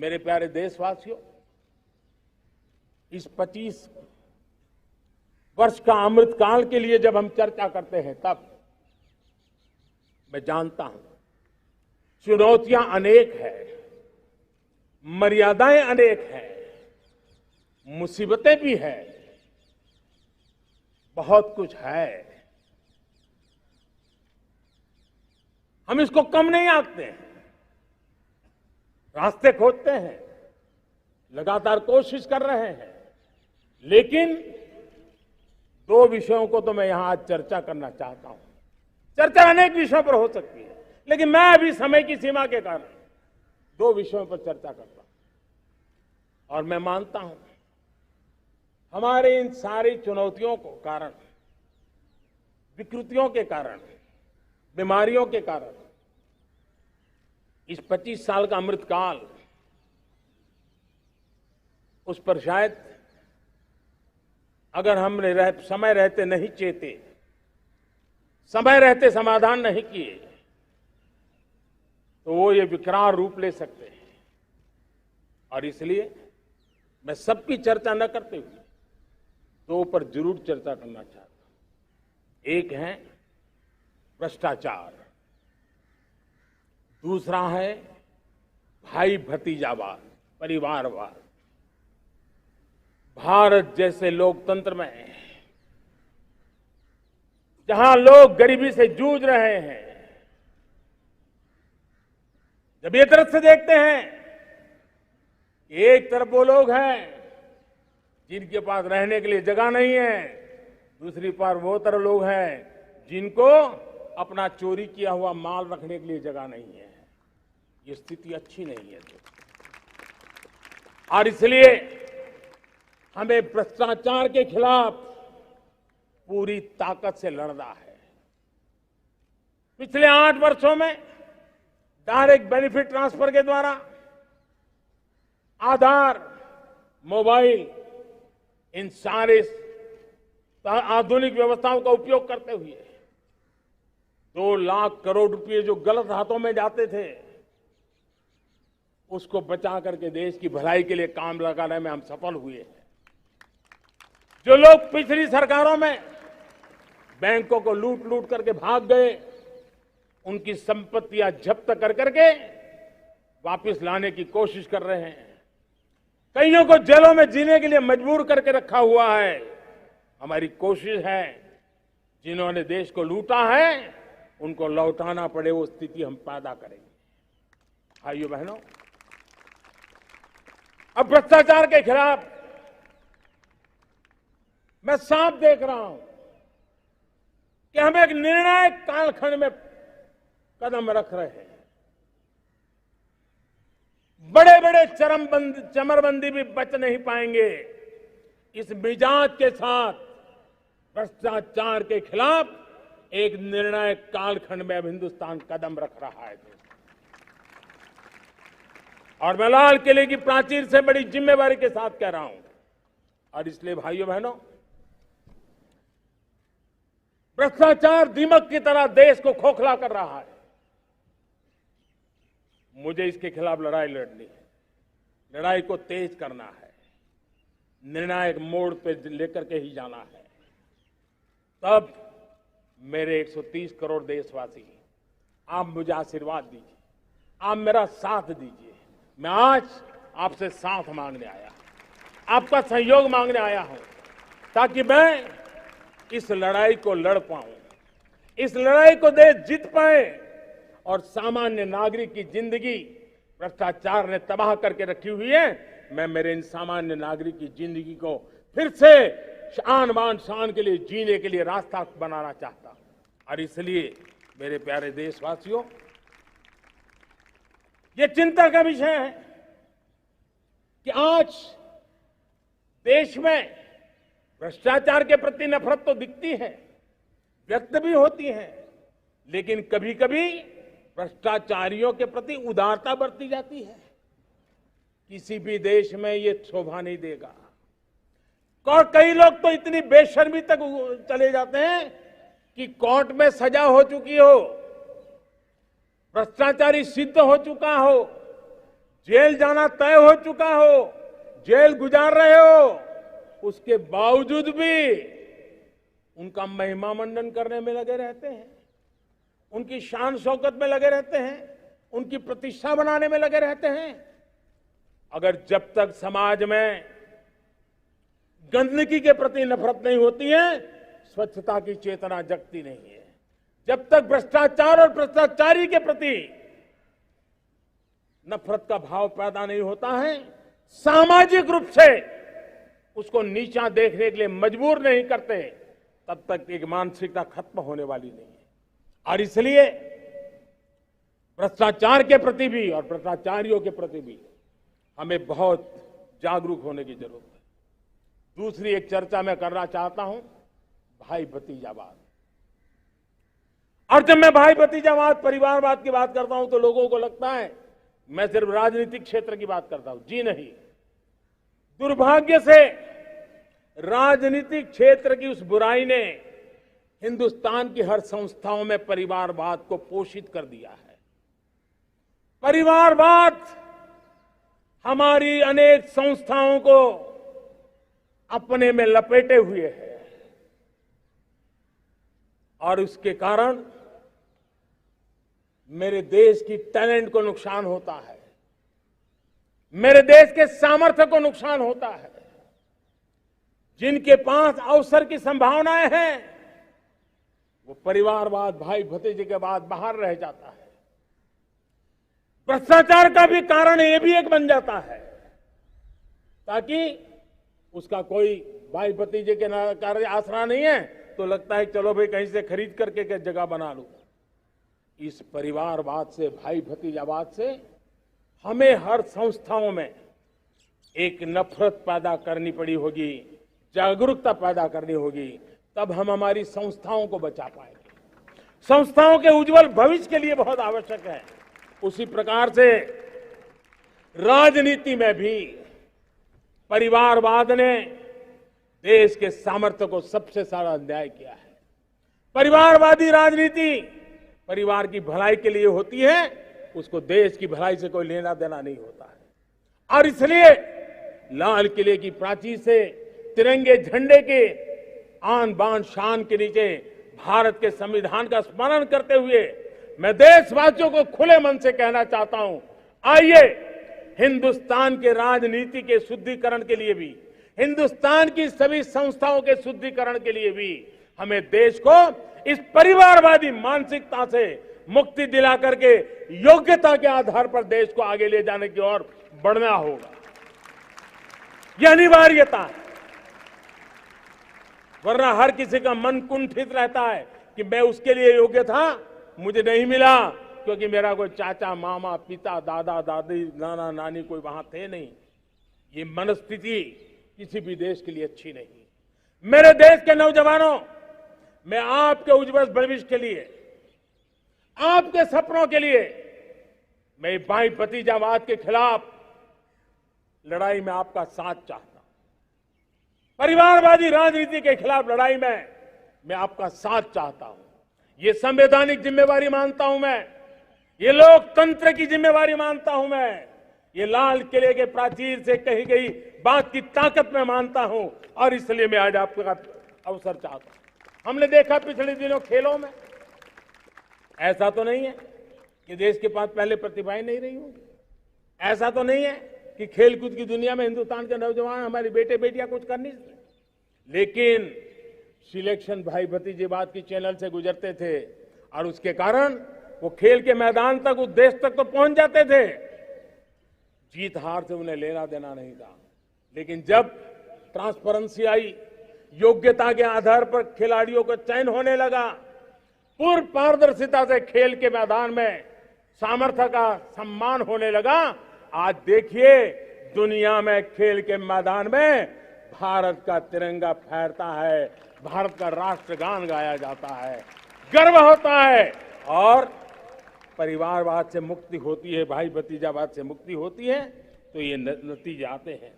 मेरे प्यारे देशवासियों, इस 25 वर्ष का अमृतकाल के लिए जब हम चर्चा करते हैं तब मैं जानता हूं चुनौतियां अनेक है, मर्यादाएं अनेक हैं, मुसीबतें भी है, बहुत कुछ है। हम इसको कम नहीं आंकते हैं, रास्ते खोजते हैं, लगातार कोशिश कर रहे हैं, लेकिन दो विषयों को तो मैं यहां आज चर्चा करना चाहता हूं। चर्चा अनेक विषयों पर हो सकती है, लेकिन मैं अभी समय की सीमा के कारण दो विषयों पर चर्चा करता हूं। और मैं मानता हूं हमारे इन सारी चुनौतियों को कारण, विकृतियों के कारण, बीमारियों के कारण इस 25 साल का अमृतकाल, उस पर शायद अगर हमने समय रहते नहीं चेते, समय रहते समाधान नहीं किए, तो वो ये विकराल रूप ले सकते हैं। और इसलिए मैं सबकी चर्चा न करते हुए दो पर जरूर चर्चा करना चाहता हूं। एक है भ्रष्टाचार, दूसरा है भाई भतीजावाद, परिवारवाद। भारत जैसे लोकतंत्र में जहां लोग गरीबी से जूझ रहे हैं, जब ये तरफ से देखते हैं कि एक तरफ वो लोग हैं जिनके पास रहने के लिए जगह नहीं है, दूसरी तरफ वो तरफ लोग हैं जिनको अपना चोरी किया हुआ माल रखने के लिए जगह नहीं है, ये स्थिति अच्छी नहीं है। और इसलिए हमें भ्रष्टाचार के खिलाफ पूरी ताकत से लड़ना है। पिछले 8 वर्षों में डायरेक्ट बेनिफिट ट्रांसफर के द्वारा, आधार, मोबाइल, इन सारे आधुनिक व्यवस्थाओं का उपयोग करते हुए 2 लाख करोड़ रुपए जो गलत हाथों में जाते थे, उसको बचा करके देश की भलाई के लिए काम लगाने में हम सफल हुए हैं। जो लोग पिछली सरकारों में बैंकों को लूट लूट करके भाग गए, उनकी संपत्तियां जब्त कर करके वापस लाने की कोशिश कर रहे हैं। कईयों को जेलों में जीने के लिए मजबूर करके रखा हुआ है। हमारी कोशिश है जिन्होंने देश को लूटा है उनको लौटाना पड़े, वो स्थिति हम पैदा करेंगे। भाइयों बहनों, अब भ्रष्टाचार के खिलाफ मैं साफ देख रहा हूं कि हम एक निर्णायक कालखंड में कदम रख रहे हैं। बड़े बड़े चमरबंदी भी बच नहीं पाएंगे। इस मिजाज के साथ भ्रष्टाचार के खिलाफ एक निर्णायक कालखंड में अब हिंदुस्तान कदम रख रहा है। और मैं लाल किले की प्राचीर से बड़ी जिम्मेवारी के साथ कह रहा हूं। और इसलिए भाइयों बहनों, भ्रष्टाचार दीमक की तरह देश को खोखला कर रहा है। मुझे इसके खिलाफ लड़ाई लड़नी है, लड़ाई को तेज करना है, निर्णायक मोड़ पे लेकर के ही जाना है। तब मेरे 130 करोड़ देशवासी, आप मुझे आशीर्वाद दीजिए, आप मेरा साथ दीजिए। मैं आज आपसे साथ मांगने आया, आपका सहयोग मांगने आया हूं, ताकि मैं इस लड़ाई को लड़ पाऊं, इस लड़ाई को देश जीत पाए और सामान्य नागरिक की जिंदगी भ्रष्टाचार ने तबाह करके रखी हुई है। मैं मेरे इन सामान्य नागरिक की जिंदगी को फिर से शान बान शान के लिए जीने के लिए रास्ता बनाना चाहता हूं। और इसलिए मेरे प्यारे देशवासियों, ये चिंता का विषय है कि आज देश में भ्रष्टाचार के प्रति नफरत तो दिखती है, व्यक्त भी होती है, लेकिन कभी कभी भ्रष्टाचारियों के प्रति उदारता बरती जाती है। किसी भी देश में ये शोभा नहीं देगा। और कई लोग तो इतनी बेशर्मी तक चले जाते हैं कि कोर्ट में सजा हो चुकी हो, भ्रष्टाचारी सिद्ध हो चुका हो, जेल जाना तय हो चुका हो, जेल गुजार रहे हो, उसके बावजूद भी उनका महिमा मंडन करने में लगे रहते हैं, उनकी शान शौकत में लगे रहते हैं, उनकी प्रतिष्ठा बनाने में लगे रहते हैं। अगर जब तक समाज में गंदगी के प्रति नफरत नहीं होती है, स्वच्छता की चेतना जगती नहीं है। जब तक भ्रष्टाचार और भ्रष्टाचारी के प्रति नफरत का भाव पैदा नहीं होता है, सामाजिक रूप से उसको नीचा देखने के लिए मजबूर नहीं करते, तब तक एक मानसिकता खत्म होने वाली नहीं है। और इसलिए भ्रष्टाचार के प्रति भी और भ्रष्टाचारियों के प्रति भी हमें बहुत जागरूक होने की जरूरत है। दूसरी एक चर्चा मैं करना चाहता हूं, भाई भतीजावाद। और जब मैं भाई भतीजावाद, परिवारवाद की बात करता हूं तो लोगों को लगता है मैं सिर्फ राजनीतिक क्षेत्र की बात करता हूं। जी नहीं, दुर्भाग्य से राजनीतिक क्षेत्र की उस बुराई ने हिंदुस्तान की हर संस्थाओं में परिवारवाद को पोषित कर दिया है। परिवारवाद हमारी अनेक संस्थाओं को अपने में लपेटे हुए है और उसके कारण मेरे देश की टैलेंट को नुकसान होता है, मेरे देश के सामर्थ्य को नुकसान होता है। जिनके पास अवसर की संभावनाएं हैं, वो परिवारवाद, भाई भतीजे के बाद बाहर रह जाता है। भ्रष्टाचार का भी कारण ये भी एक बन जाता है, ताकि उसका कोई भाई भतीजे के कार्य आसरा नहीं है तो लगता है चलो भाई कहीं से खरीद करके के जगह बना लूं। इस परिवारवाद से, भाई भतीजावाद से हमें हर संस्थाओं में एक नफरत पैदा करनी पड़ी होगी, जागरूकता पैदा करनी होगी, तब हम हमारी संस्थाओं को बचा पाएंगे। संस्थाओं के उज्जवल भविष्य के लिए बहुत आवश्यक है। उसी प्रकार से राजनीति में भी परिवारवाद ने देश के सामर्थ्य को सबसे सारा अन्याय किया है। परिवारवादी राजनीति परिवार की भलाई के लिए होती है, उसको देश की भलाई से कोई लेना देना नहीं होता है। और इसलिए लाल किले की प्राचीर से तिरंगे झंडे के आन बान शान के नीचे भारत के संविधान का स्मरण करते हुए मैं देशवासियों को खुले मन से कहना चाहता हूं, आइए हिंदुस्तान के राजनीति के शुद्धिकरण के लिए भी, हिंदुस्तान की सभी संस्थाओं के शुद्धिकरण के लिए भी हमें देश को इस परिवारवादी मानसिकता से मुक्ति दिला करके योग्यता के आधार पर देश को आगे ले जाने की ओर बढ़ना होगा। यह अनिवार्यता है, वरना हर किसी का मन कुंठित रहता है कि मैं उसके लिए योग्य था, मुझे नहीं मिला क्योंकि मेरा कोई चाचा, मामा, पिता, दादा, दादी, नाना, नानी कोई वहां थे नहीं। ये मनस्थिति किसी भी देश के लिए अच्छी नहीं। मेरे देश के नौजवानों, मैं आपके उज्जवल भविष्य के लिए, आपके सपनों के लिए, मैं भाई भतीजावाद के खिलाफ लड़ाई में आपका साथ चाहता हूं। परिवारवादी राजनीति के खिलाफ लड़ाई में मैं आपका साथ चाहता हूं। ये संवैधानिक जिम्मेवारी मानता हूं मैं, ये लोकतंत्र की जिम्मेवारी मानता हूं मैं, ये लाल किले के प्राचीर से कही गई बात की ताकत में मानता हूं और इसलिए मैं आज आपका अवसर चाहता हूं। हमने देखा पिछले दिनों खेलों में, ऐसा तो नहीं है कि देश के पास पहले प्रतिभाएं नहीं रही होंगी, ऐसा तो नहीं है कि खेलकूद की दुनिया में हिंदुस्तान के नौजवान, हमारे बेटे बेटियां कुछ कर नहीं सकते, लेकिन सिलेक्शन भाई भतीजेवाद की चैनल से गुजरते थे और उसके कारण वो खेल के मैदान तक, उस देश तक तो पहुंच जाते थे। जीत हार से उन्हें लेना देना नहीं था, लेकिन जब ट्रांसपेरेंसी आई, योग्यता के आधार पर खिलाड़ियों का चयन होने लगा, पूर्ण पारदर्शिता से खेल के मैदान में सामर्थ्य का सम्मान होने लगा, आज देखिए दुनिया में खेल के मैदान में भारत का तिरंगा फहरता है, भारत का राष्ट्रगान गाया जाता है, गर्व होता है और परिवारवाद से मुक्ति होती है, भाई भतीजावाद से मुक्ति होती है, तो ये नतीजे आते हैं।